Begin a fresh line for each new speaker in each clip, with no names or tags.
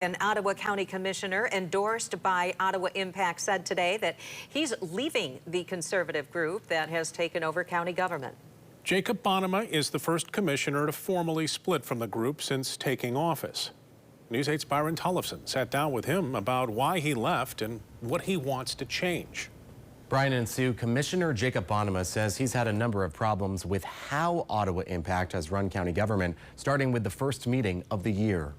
An Ottawa County commissioner endorsed by Ottawa Impact said today that he's leaving the Conservative group that has taken over county government.
Jacob Bonema is the first commissioner to formally split from the group since taking office. News 8's Byron Tollefson sat down with him about why he left and what he wants to change.
Brian and Sue, Commissioner Jacob Bonema says he's had a number of problems with how Ottawa Impact has run county government, starting with the first meeting of the year.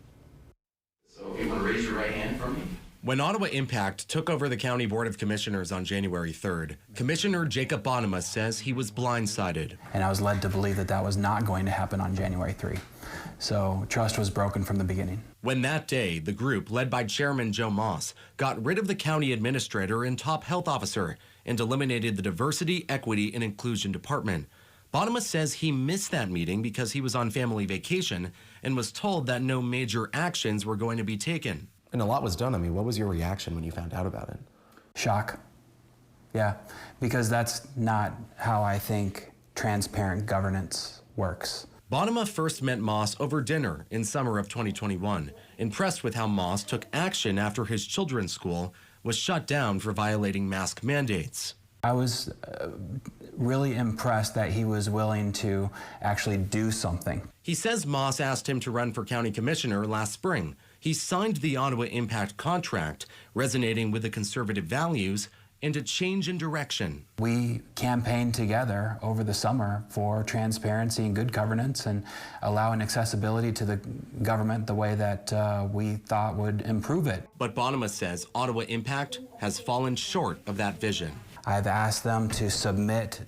So if you want to raise your right hand for me.
When Ottawa Impact took over the County Board of Commissioners on January 3rd, Commissioner Jacob Bonema says he was blindsided.
And I was led to believe that that was not going to happen on January 3. So trust was broken from the beginning.
When that day, the group, led by Chairman Joe Moss, got rid of the county administrator and top health officer and eliminated the Diversity, Equity, and Inclusion Department. Bonema says he missed that meeting because he was on family vacation and was told that no major actions were going to be taken.
And a lot was done. I mean, what was your reaction when you found out about it?
Shock. Yeah, because that's not how I think transparent governance works.
Bonema first met Moss over dinner in summer of 2021, impressed with how Moss took action after his children's school was shut down for violating mask mandates.
I was really impressed that he was willing to actually do something.
He says Moss asked him to run for county commissioner last spring. He signed the Ottawa Impact contract, resonating with the Conservative values and a change in direction.
We campaigned together over the summer for transparency and good governance and allowing accessibility to the government the way that we thought would improve it.
But Bonema says Ottawa Impact has fallen short of that vision.
I've asked them to submit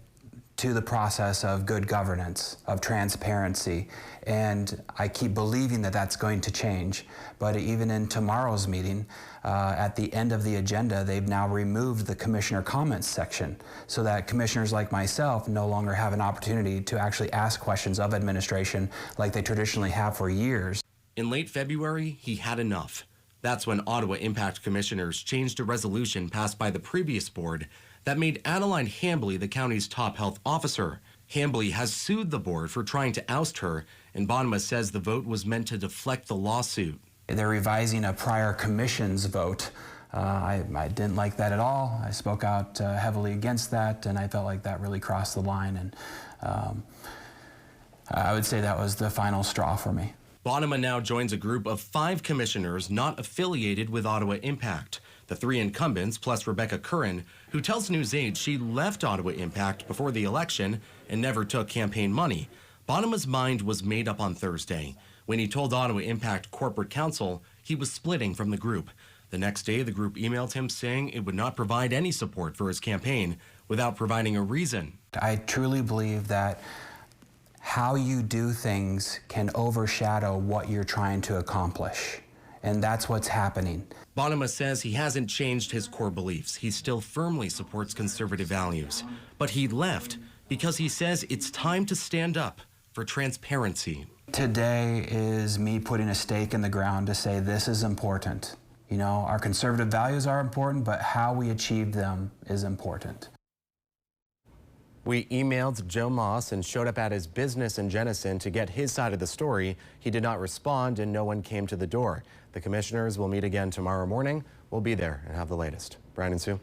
to the process of good governance, of transparency, and I keep believing that that's going to change. But even in tomorrow's meeting, at the end of the agenda, they've now removed the commissioner comments section so that commissioners like myself no longer have an opportunity to actually ask questions of administration like they traditionally have for years.
In late February, he had enough. That's when Ottawa Impact commissioners changed a resolution passed by the previous board that made Adeline Hambley the county's top health officer. Hambley has sued the board for trying to oust her, and Bonema says the vote was meant to deflect the lawsuit.
They're revising a prior commission's vote. I didn't like that at all. I spoke out heavily against that, and I felt like that really crossed the line, and I would say that was the final straw for me.
Bonema now joins a group of 5 commissioners not affiliated with Ottawa Impact. The 3 incumbents, plus Rebecca Curran, who tells News 8 she left Ottawa Impact before the election and never took campaign money. Bonema's mind was made up on Thursday when he told Ottawa Impact Corporate Counsel he was splitting from the group. The next day, the group emailed him saying it would not provide any support for his campaign without providing a reason.
I truly believe that how you do things can overshadow what you're trying to accomplish. And that's what's happening.
Bonema says he hasn't changed his core beliefs. He still firmly supports Conservative values. But he left because he says it's time to stand up for transparency.
Today is me putting a stake in the ground to say this is important. You know, our Conservative values are important, but how we achieve them is important.
We emailed Joe Moss and showed up at his business in Jenison to get his side of the story. He did not respond and no one came to the door. The commissioners will meet again tomorrow morning. We'll be there and have the latest. Brian and Sue.